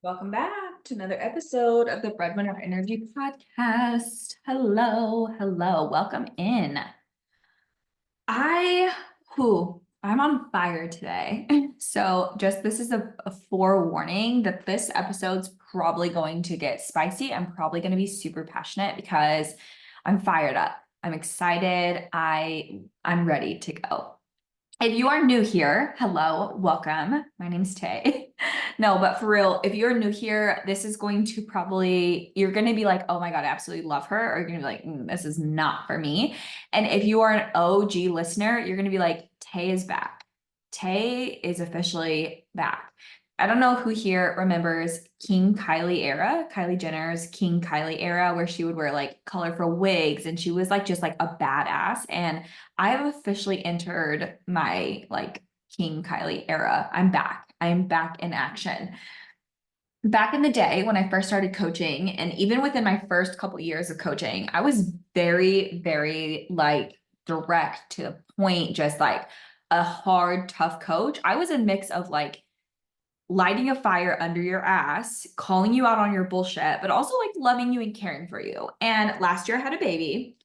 Welcome back to another episode of the Breadwinner Energy Podcast. Hello, welcome in. I, I'm on fire today. So just this is a forewarning that this episode's probably going to get spicy. I'm probably going to be super passionate because I'm fired up. I'm excited. I'm ready to go. If you are new here, hello, welcome. My name's Tay. No, but for real, if you're new here, this is going to you're going to be like, oh my God, I absolutely love her. Or you're going to be like, this is not for me. And if you are an OG listener, you're going to be like, Tay is back. Tay is officially back. I don't know who here remembers King Kylie era, Kylie Jenner's King Kylie era, where she would wear like colorful wigs and she was like just like a badass. And I have officially entered my like King Kylie era. I'm back. I'm back in action. Back in the day when I first started coaching, and even within my first couple years of coaching, I was very, very like direct to the point, just like a hard, tough coach. I was a mix of like lighting a fire under your ass, calling you out on your bullshit, but also like loving you and caring for you. And last year I had a baby.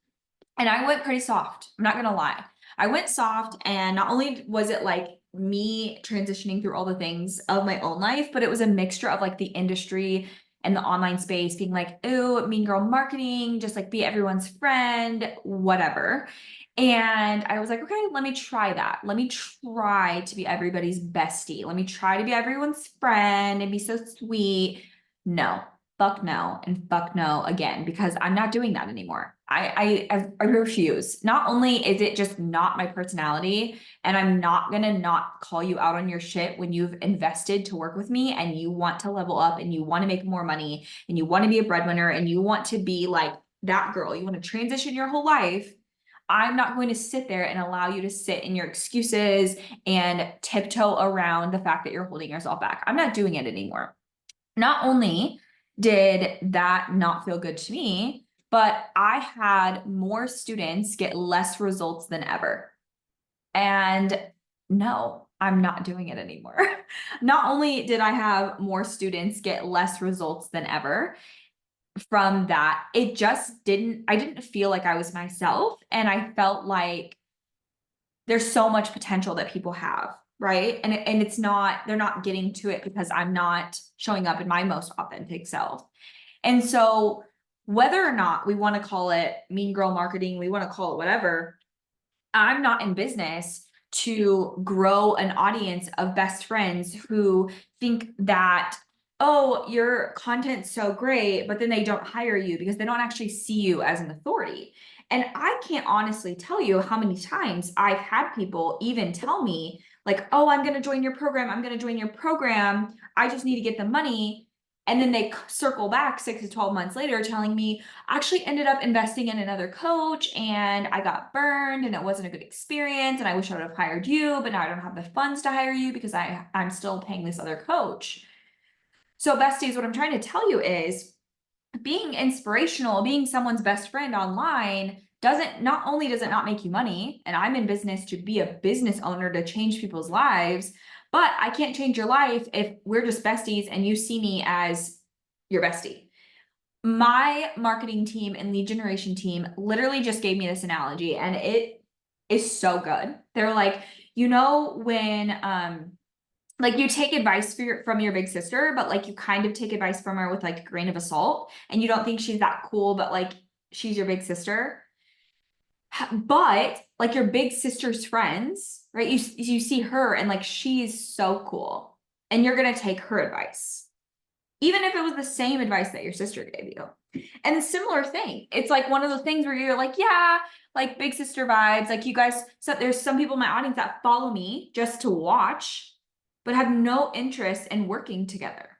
And I went pretty soft. I'm not going to lie. I went soft. And not only was it like me transitioning through all the things of my own life, but it was a mixture of like the industry and the online space being like, ooh, mean girl marketing, just like be everyone's friend, whatever. And I was like, okay, let me try that. Let me try to be everybody's bestie. Let me try to be everyone's friend and be so sweet. No, fuck no, and fuck no again, because I'm not doing that anymore. I refuse. Not only is it just not my personality, and I'm not gonna not call you out on your shit when you've invested to work with me and you want to level up and you want to make more money and you want to be a breadwinner and you want to be like that girl, you want to transition your whole life. I'm not going to sit there and allow you to sit in your excuses and tiptoe around the fact that you're holding yourself back. I'm not doing it anymore. Not only did that not feel good to me, but I had more students get less results than ever. And no, I'm not doing it anymore. Not only did I have more students get less results than ever from that, I didn't feel like I was myself. And I felt like there's so much potential that people have, right? And it's not, they're not getting to it because I'm not showing up in my most authentic self. And so whether or not we want to call it mean girl marketing, we want to call it whatever, I'm not in business to grow an audience of best friends who think that, oh, your content's so great, but then they don't hire you because they don't actually see you as an authority. And I can't honestly tell you how many times I've had people even tell me, like, oh, I'm going to join your program. I'm going to join your program. I just need to get the money. And then they circle back 6 to 12 months later telling me, I actually ended up investing in another coach and I got burned and it wasn't a good experience. And I wish I would have hired you, but now I don't have the funds to hire you because I'm still paying this other coach. So, besties, what I'm trying to tell you is being inspirational, being someone's best friend online not only does it not make you money, and I'm in business to be a business owner to change people's lives, but I can't change your life if we're just besties and you see me as your bestie. My marketing team and lead generation team literally just gave me this analogy and it is so good. They're like, when like you take advice from your big sister, but like you kind of take advice from her with like a grain of salt and you don't think she's that cool, but like she's your big sister. But like your big sister's friends, right? You see her and like she's so cool and you're going to take her advice even if it was the same advice that your sister gave you. And a similar thing. It's like one of those things where you're like, yeah, like big sister vibes. Like you guys, so there's some people in my audience that follow me just to watch, but have no interest in working together.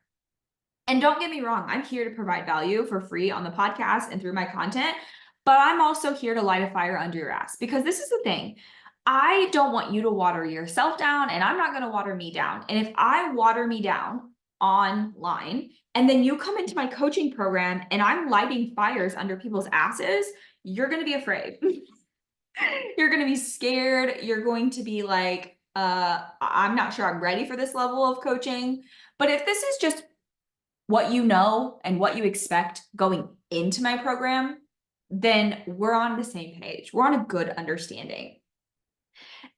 And don't get me wrong, I'm here to provide value for free on the podcast and through my content, but I'm also here to light a fire under your ass because this is the thing. I don't want you to water yourself down and I'm not going to water me down. And if I water me down online and then you come into my coaching program and I'm lighting fires under people's asses, you're going to be afraid. You're going to be scared. You're going to be like, I'm not sure I'm ready for this level of coaching. But if this is just what you know and what you expect going into my program, then we're on the same page. We're on a good understanding.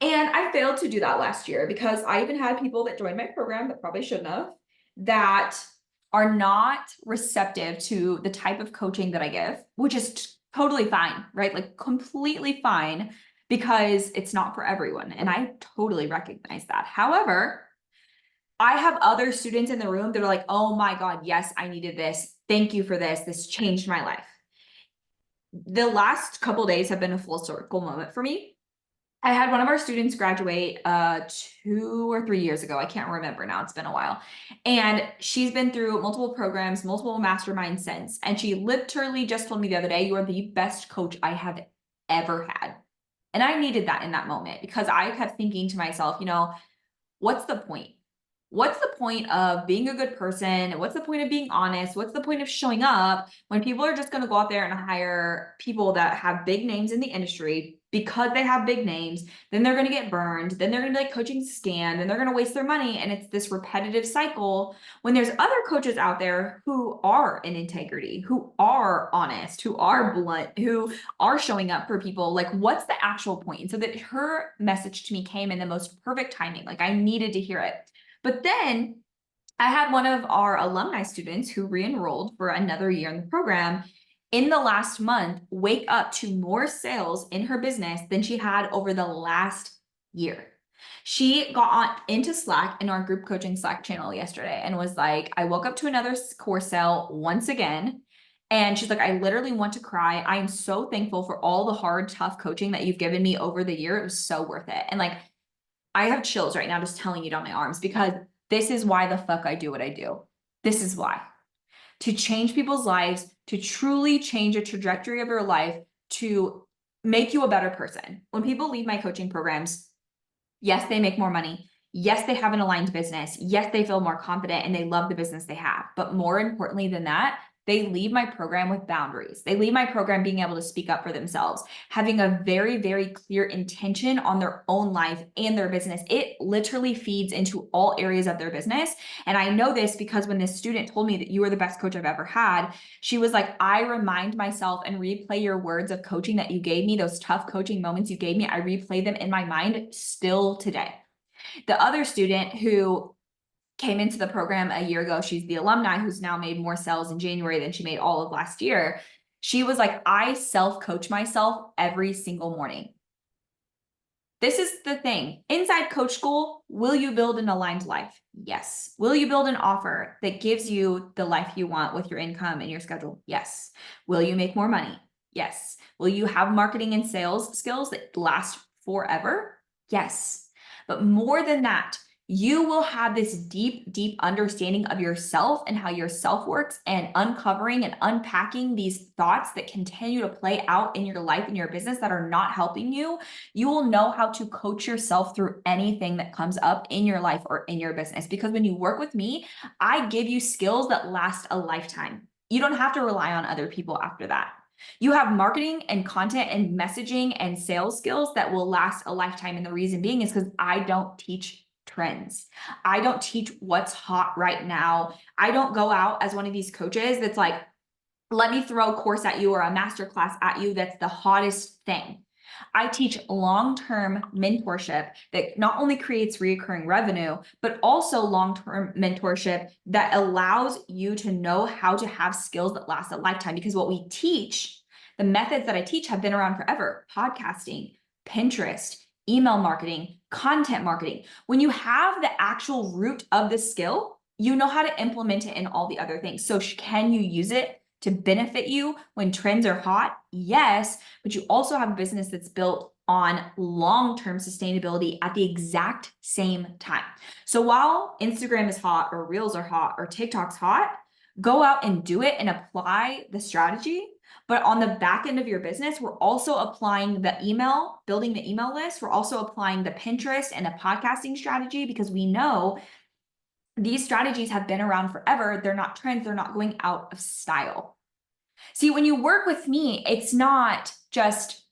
And I failed to do that last year because I even had people that joined my program that probably shouldn't have, that are not receptive to the type of coaching that I give, which is totally fine, right? Like completely fine, because it's not for everyone. And I totally recognize that. However, I have other students in the room that are like, oh my God, yes, I needed this. Thank you for this. This changed my life. The last couple days have been a full circle moment for me. I had one of our students graduate 2 or 3 years ago. I can't remember now. It's been a while. And she's been through multiple programs, multiple masterminds since. And she literally just told me the other day, you are the best coach I have ever had. And I needed that in that moment, because I kept thinking to myself, what's the point? What's the point of being a good person? What's the point of being honest? What's the point of showing up when people are just going to go out there and hire people that have big names in the industry because they have big names? Then they're going to get burned. Then they're going to be like coaching scam. Then they're going to waste their money. And it's this repetitive cycle when there's other coaches out there who are in integrity, who are honest, who are blunt, who are showing up for people. Like, what's the actual point? And so that her message to me came in the most perfect timing. Like, I needed to hear it. But then I had one of our alumni students who re-enrolled for another year in the program in the last month wake up to more sales in her business than she had over the last year. She got on into Slack in our group coaching Slack channel yesterday and was like, I woke up to another course sale once again. And she's like, I literally want to cry. I am so thankful for all the hard, tough coaching that you've given me over the year. It was so worth it. And like, I have chills right now just telling you down my arms, because this is why the fuck I do what I do. This is why. To change people's lives, to truly change a trajectory of your life, to make you a better person. When people leave my coaching programs, yes, they make more money. Yes, they have an aligned business. Yes, they feel more confident and they love the business they have. But more importantly than that, they leave my program with boundaries. They leave my program being able to speak up for themselves, having a very, very clear intention on their own life and their business. It literally feeds into all areas of their business. And I know this because when this student told me that you were the best coach I've ever had, she was like, I remind myself and replay your words of coaching that you gave me, those tough coaching moments you gave me. I replay them in my mind still today. The other student who came into the program a year ago, she's the alumni who's now made more sales in January than she made all of last year. She was like, I self-coach myself every single morning. This is the thing. Inside coach school, will you build an aligned life? Yes. Will you build an offer that gives you the life you want with your income and your schedule? Yes. Will you make more money? Yes. Will you have marketing and sales skills that last forever? Yes. But more than that, you will have this deep, deep understanding of yourself and how your self works, and uncovering and unpacking these thoughts that continue to play out in your life and your business that are not helping you. You will know how to coach yourself through anything that comes up in your life or in your business. Because when you work with me, I give you skills that last a lifetime. You don't have to rely on other people after that. You have marketing and content and messaging and sales skills that will last a lifetime. And the reason being is because I don't teach trends. I don't teach what's hot right now. I don't go out as one of these coaches that's like, let me throw a course at you or a master class at you that's the hottest thing. I teach long-term mentorship that not only creates recurring revenue, but also long-term mentorship that allows you to know how to have skills that last a lifetime. Because what we teach, the methods that I teach have been around forever: podcasting, Pinterest, email marketing, content marketing. When you have the actual root of the skill, you know how to implement it in all the other things. So can you use it to benefit you when trends are hot? Yes, but you also have a business that's built on long-term sustainability at the exact same time. So while Instagram is hot, or Reels are hot, or TikTok's hot, go out and do it and apply the strategy. But on the back end of your business, we're also applying the email, building the email list. We're also applying the Pinterest and a podcasting strategy, because we know these strategies have been around forever. They're not trends. They're not going out of style. See, when you work with me, it's not just,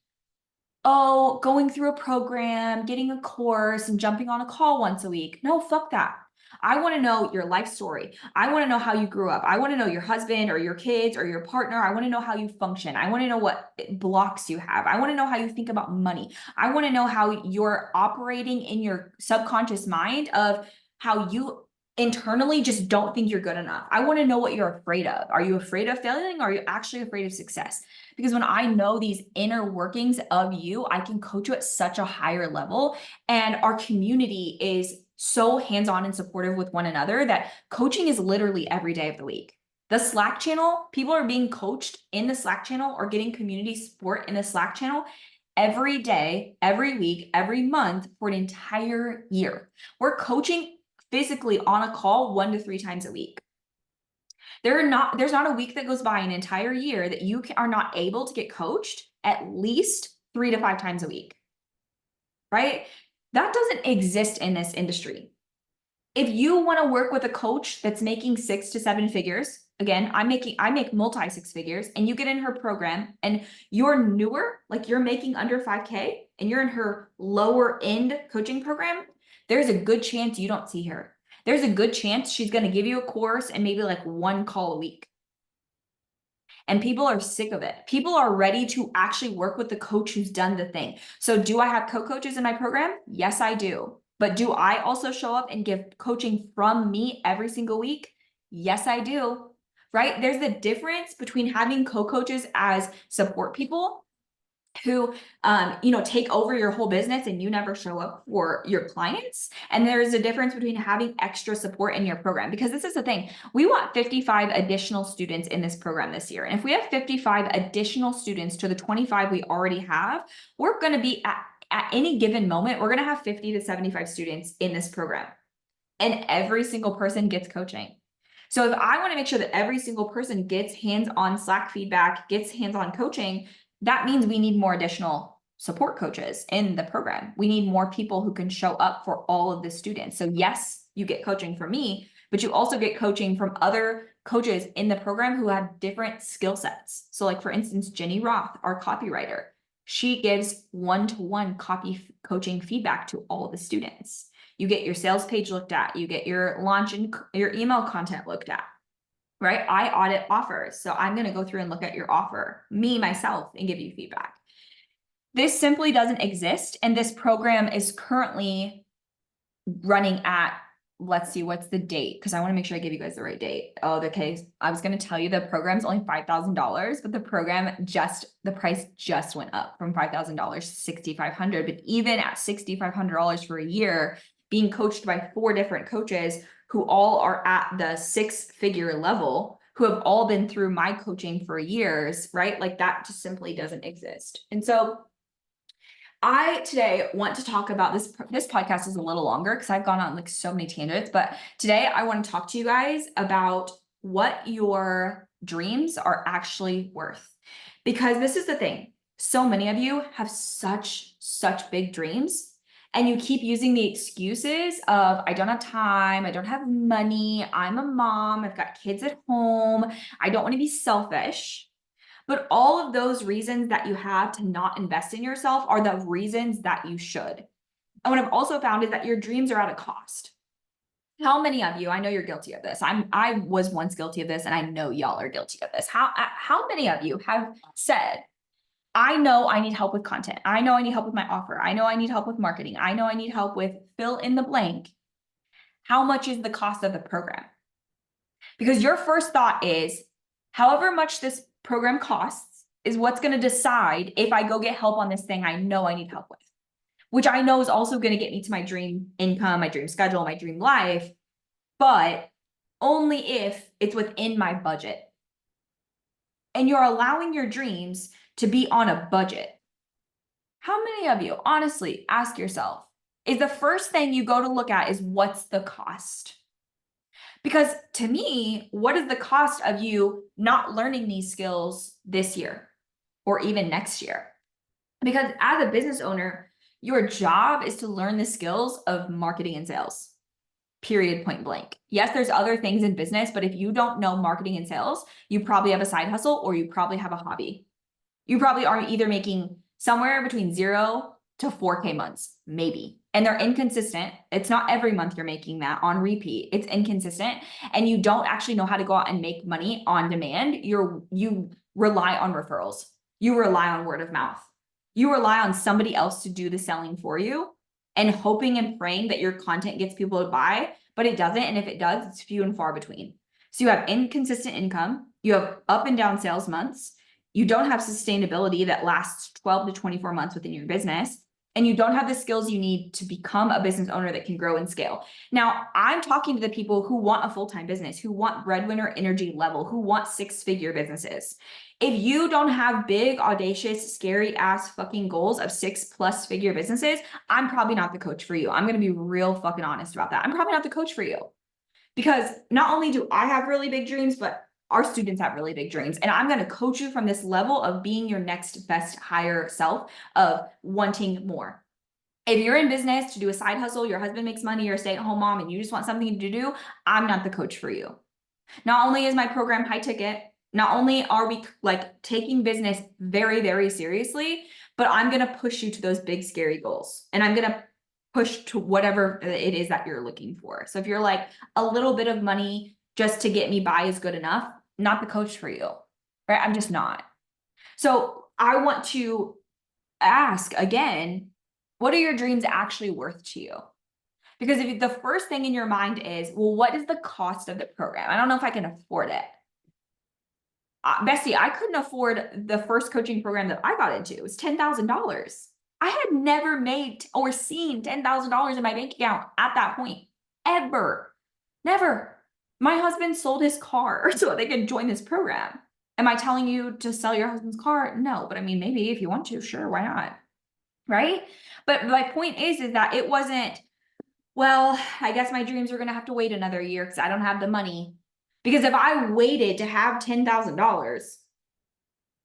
oh, going through a program, getting a course, and jumping on a call once a week. No, fuck that. I want to know your life story. I want to know how you grew up. I want to know your husband or your kids or your partner. I want to know how you function. I want to know what blocks you have. I want to know how you think about money. I want to know how you're operating in your subconscious mind of how you internally just don't think you're good enough. I want to know what you're afraid of. Are you afraid of failing? Or are you actually afraid of success? Because when I know these inner workings of you, I can coach you at such a higher level. And our community is so hands-on and supportive with one another that coaching is literally every day of the week. The Slack channel, people are being coached in the Slack channel or getting community support in the Slack channel every day, every week, every month for an entire year. We're coaching physically on a call 1 to 3 times a week. There's not a week that goes by an entire year that you are not able to get coached at least 3 to 5 times a week, right? That doesn't exist in this industry. If you want to work with a coach that's making 6 to 7 figures, again, I make multi 6 figures, and you get in her program and you're newer, like you're making under 5K and you're in her lower end coaching program, there's a good chance you don't see her. There's a good chance she's going to give you a course and maybe like 1 call a week. And people are sick of it. People are ready to actually work with the coach who's done the thing. So do I have co-coaches in my program? Yes, I do. But do I also show up and give coaching from me every single week? Yes, I do. Right? There's a difference between having co-coaches as support people who take over your whole business and you never show up for your clients. And there's a difference between having extra support in your program, because this is the thing. We want 55 additional students in this program this year. And if we have 55 additional students to the 25 we already have, we're going to be at any given moment, we're going to have 50 to 75 students in this program. And every single person gets coaching. So if I want to make sure that every single person gets hands-on Slack feedback, gets hands-on coaching, that means we need more additional support coaches in the program. We need more people who can show up for all of the students. So yes, you get coaching from me, but you also get coaching from other coaches in the program who have different skill sets. So like for instance, Jenny Roth, our copywriter, she gives one-to-one copy coaching feedback to all of the students. You get your sales page looked at, you get your launch and your email content looked at. Right? I audit offers. So I'm going to go through and look at your offer, myself, and give you feedback. This simply doesn't exist. And this program is currently running at, let's see, what's the date? Because I want to make sure I give you guys the right date. Oh, okay. I was going to tell you the program's only $5,000, but the price just went up from $5,000 to $6,500. But even at $6,500 for a year, being coached by 4 different coaches who all are at the 6-figure level, who have all been through my coaching for years, right? Like that just simply doesn't exist. And so I today want to talk about this. This podcast is a little longer because I've gone on like so many tangents, but today I want to talk to you guys about what your dreams are actually worth. Because this is the thing. So many of you have such big dreams. And you keep using the excuses of, I don't have time, I don't have money, I'm a mom, I've got kids at home, I don't want to be selfish. But all of those reasons that you have to not invest in yourself are the reasons that you should. And what I've also found is that your dreams are at a cost. How many of you, I know you're guilty of this. I was once guilty of this, and I know y'all are guilty of this. How many of you have said, I know I need help with content. I know I need help with my offer. I know I need help with marketing. I know I need help with fill in the blank. How much is the cost of the program? Because your first thought is, however much this program costs is what's going to decide if I go get help on this thing I know I need help with, which I know is also going to get me to my dream income, my dream schedule, my dream life, but only if it's within my budget. And you're allowing your dreams to be on a budget. How many of you, honestly, ask yourself, is the first thing you go to look at is what's the cost? Because to me, what is the cost of you not learning these skills this year or even next year? Because as a business owner, your job is to learn the skills of marketing and sales. Period, point blank. Yes, there's other things in business, but if you don't know marketing and sales, you probably have a side hustle or you probably have a hobby. You probably are either making somewhere between 0 to 4K months, maybe. and they're inconsistent. It's not every month you're making that on repeat. It's inconsistent, and you don't actually know how to go out and make money on demand. You rely on referrals. You rely on word of mouth. You rely on somebody else to do the selling for you and hoping and praying that your content gets people to buy, but it doesn't. And if it does, it's few and far between. So you have inconsistent income, you have up and down sales months, you don't have sustainability that lasts 12 to 24 months within your business, and you don't have the skills you need to become a business owner that can grow and scale. Now, I'm talking to the people who want a full-time business, who want breadwinner energy level, who want six-figure businesses. If you don't have big, audacious, scary ass fucking goals of 6+ figure businesses, I'm probably not the coach for you. I'm going to be real fucking honest about that. I'm probably not the coach for you, because not only do I have really big dreams, but our students have really big dreams. And I'm going to coach you from this level of being your next best higher self, of wanting more. If you're in business to do a side hustle, your husband makes money, you're a stay-at-home mom, and you just want something to do, I'm not the coach for you. Not only is my program high ticket, not only are we like taking business very, very seriously, but I'm going to push you to those big, scary goals. And I'm going to push to whatever it is that you're looking for. So if you're like, a little bit of money just to get me by is good enough, not the coach for you, right? I'm just not. So I want to ask again, what are your dreams actually worth to you? Because if the first thing in your mind is, well, what is the cost of the program? I don't know if I can afford it. Bestie, I couldn't afford the first coaching program that I got into. It was $10,000. I had never made or seen $10,000 in my bank account at that point, ever. Never. My husband sold his car so they could join this program. Am I telling you to sell your husband's car? No, but I mean, maybe if you want to, sure, why not? Right? But my point is that it wasn't, well, I guess my dreams are going to have to wait another year because I don't have the money. Because if I waited to have $10,000,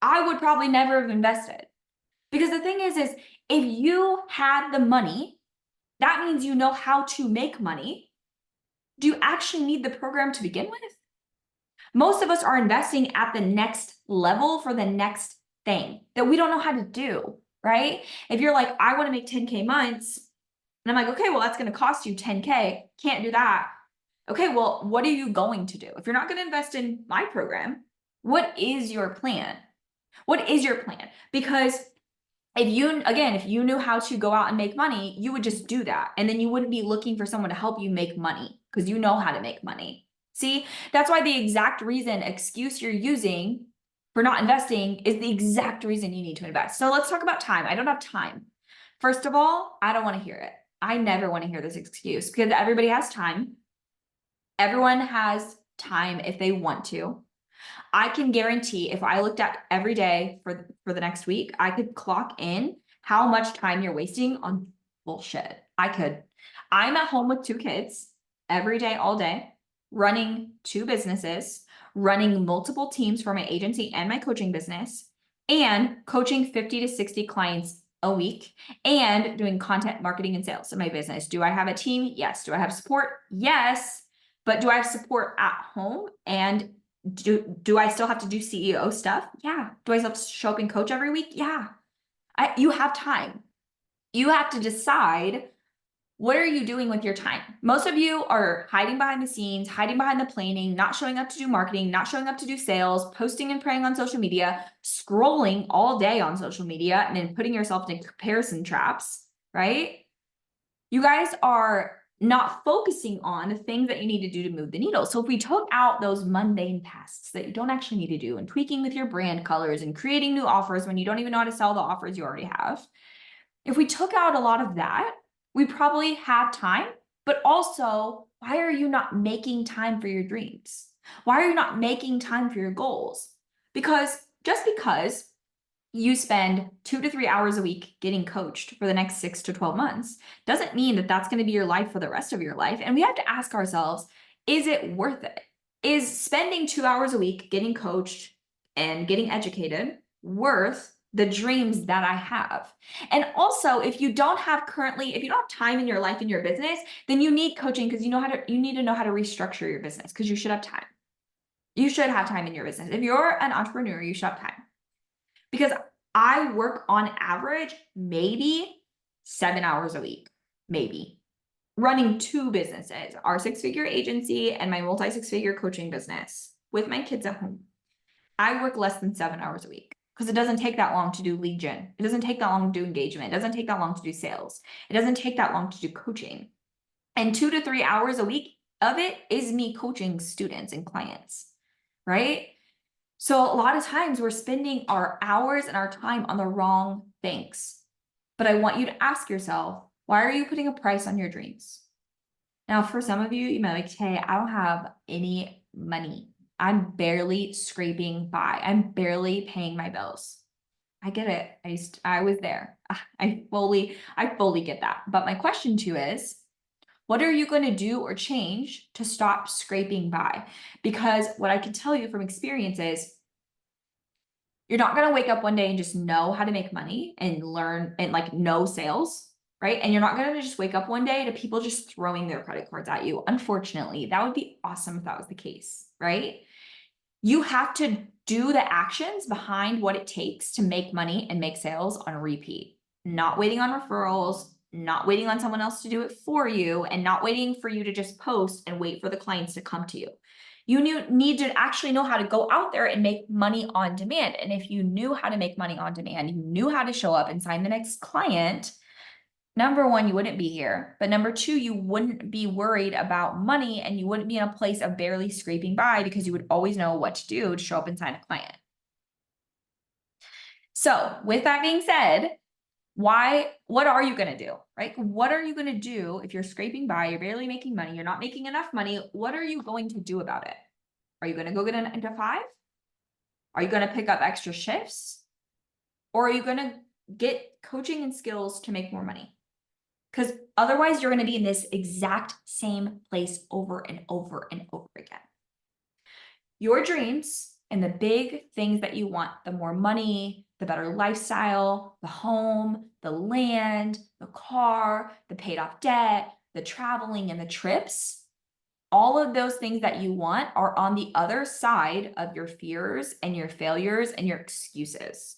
I would probably never have invested. Because the thing is if you had the money, that means you know how to make money. Do you actually need the program to begin with? Most of us are investing at the next level for the next thing that we don't know how to do, right? If you're like, I want to make 10K months, and I'm like, okay, well, that's going to cost you 10K. Can't do that. Okay, well, what are you going to do? If you're not going to invest in my program, what is your plan? What is your plan? Because if you knew how to go out and make money, you would just do that. And then you wouldn't be looking for someone to help you make money because you know how to make money. See, that's why the exact excuse you're using for not investing is the exact reason you need to invest. So let's talk about time. I don't have time. First of all, I don't want to hear it. I never want to hear this excuse because everybody has time. Everyone has time if they want to. I can guarantee if I looked at every day for the next week, I could clock in how much time you're wasting on bullshit. I could. I'm at home with 2 kids every day, all day, running 2 businesses, running multiple teams for my agency and my coaching business, and coaching 50 to 60 clients a week, and doing content marketing and sales in my business. Do I have a team? Yes. Do I have support? Yes. But do I have support at home? And do I still have to do CEO stuff? Yeah. Do I still have to show up and coach every week? Yeah. You have time. You have to decide, what are you doing with your time? Most of you are hiding behind the scenes, hiding behind the planning, not showing up to do marketing, not showing up to do sales, posting and praying on social media, scrolling all day on social media, and then putting yourself in comparison traps, right? You guys are not focusing on the things that you need to do to move the needle. So if we took out those mundane tasks that you don't actually need to do, and tweaking with your brand colors and creating new offers when you don't even know how to sell the offers you already have, if we took out a lot of that, we probably have time. But also, why are you not making time for your dreams? Why are you not making time for your goals? Because just because you spend 2 to 3 hours a week getting coached for the next 6 to 12 months doesn't mean that that's going to be your life for the rest of your life. And we have to ask ourselves, is it worth it? Is spending 2 hours a week getting coached and getting educated worth the dreams that I have? And also, if you don't have time in your life, in your business, then you need coaching, because you need to know how to restructure your business, because you should have time. You should have time in your business. If you're an entrepreneur, you should have time. Because I work on average maybe 7 hours a week. maybe. Running two businesses, our 6-figure agency and my multi-6-figure coaching business with my kids at home. I work less than 7 hours a week because it doesn't take that long to do lead gen. It doesn't take that long to do engagement. It doesn't take that long to do sales. It doesn't take that long to do coaching. And 2 to 3 hours a week of it is me coaching students and clients, right? So a lot of times we're spending our hours and our time on the wrong things. But I want you to ask yourself, why are you putting a price on your dreams? Now, for some of you, you might be like, hey, I don't have any money. I'm barely scraping by. I'm barely paying my bills. I get it. I was there. I fully get that. But my question to you is, what are you going to do or change to stop scraping by? Because what I can tell you from experience is you're not going to wake up one day and just know how to make money and learn and like know sales, right? And you're not going to just wake up one day to people just throwing their credit cards at you. Unfortunately, that would be awesome if that was the case, right? You have to do the actions behind what it takes to make money and make sales on repeat, not waiting on referrals, not waiting on someone else to do it for you, and not waiting for you to just post and wait for the clients to come to you. You need to actually know how to go out there and make money on demand. And if you knew how to make money on demand, you knew how to show up and sign the next client, number one, you wouldn't be here. But number two, you wouldn't be worried about money and you wouldn't be in a place of barely scraping by because you would always know what to do to show up and sign a client. So with that being said, what are you going to do, right? What are you going to do if you're scraping by, you're barely making money, you're not making enough money? What are you going to do about it? Are you going to go get a 9-to-5? Are you going to pick up extra shifts? Or are you going to get coaching and skills to make more money? Because otherwise you're going to be in this exact same place over and over and over again. Your dreams and the big things that you want, the more money, the better lifestyle, the home, the land, the car, the paid off debt, the traveling and the trips, all of those things that you want are on the other side of your fears and your failures and your excuses.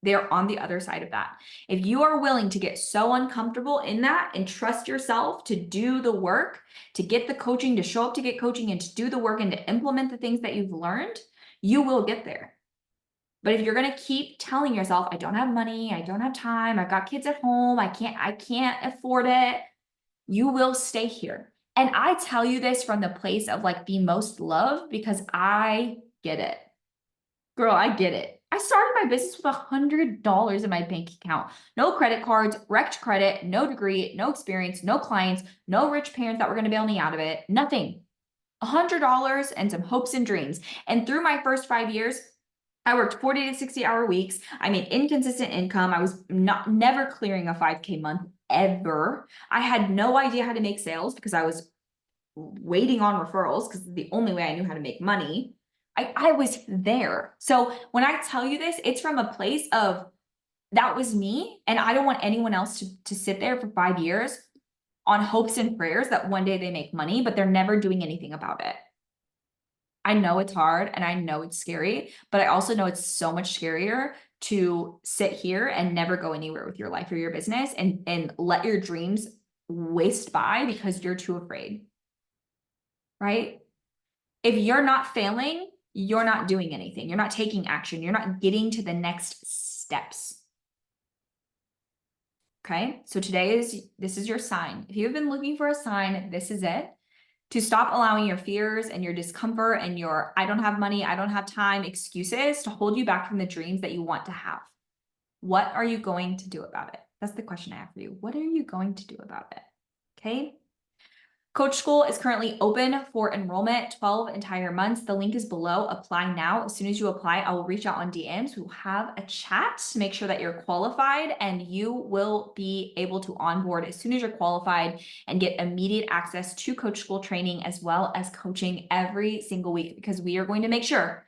They're on the other side of that. If you are willing to get so uncomfortable in that and trust yourself to do the work, to get the coaching, to show up to get coaching and to do the work and to implement the things that you've learned, you will get there. But if you're going to keep telling yourself, I don't have money, I don't have time, I've got kids at home, I can't afford it, you will stay here. And I tell you this from the place of like the most love because I get it. Girl, I get it. I started my business with $100 in my bank account. No credit cards, wrecked credit, no degree, no experience, no clients, no rich parents that were going to bail me out of it. Nothing. $100 and some hopes and dreams. And through my first 5 years, I worked 40 to 60-hour weeks. I made inconsistent income. I was never clearing a 5K month ever. I had no idea how to make sales because I was waiting on referrals because the only way I knew how to make money. I was there. So when I tell you this, it's from a place of that was me. And I don't want anyone else to sit there for 5 years on hopes and prayers that one day they make money, but they're never doing anything about it. I know it's hard and I know it's scary, but I also know it's so much scarier to sit here and never go anywhere with your life or your business and let your dreams waste by because you're too afraid, right? If you're not failing, you're not doing anything. You're not taking action. You're not getting to the next steps. Okay. So this is your sign. If you've been looking for a sign, this is it. To stop allowing your fears and your discomfort and your, I don't have money, I don't have time excuses to hold you back from the dreams that you want to have. What are you going to do about it? That's the question I have for you. What are you going to do about it? Okay. Coach School is currently open for enrollment, 12 entire months. The link is below. Apply now. As soon as you apply, I will reach out on DMs. We'll have a chat to make sure that you're qualified and you will be able to onboard as soon as you're qualified and get immediate access to Coach School training as well as coaching every single week because we are going to make sure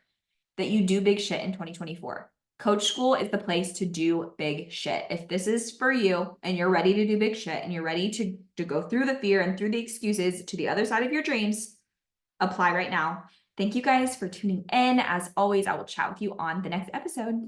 that you do big shit in 2024. Coach School is the place to do big shit. If this is for you and you're ready to do big shit and you're ready to go through the fear and through the excuses to the other side of your dreams, apply right now. Thank you guys for tuning in. As always, I will chat with you on the next episode.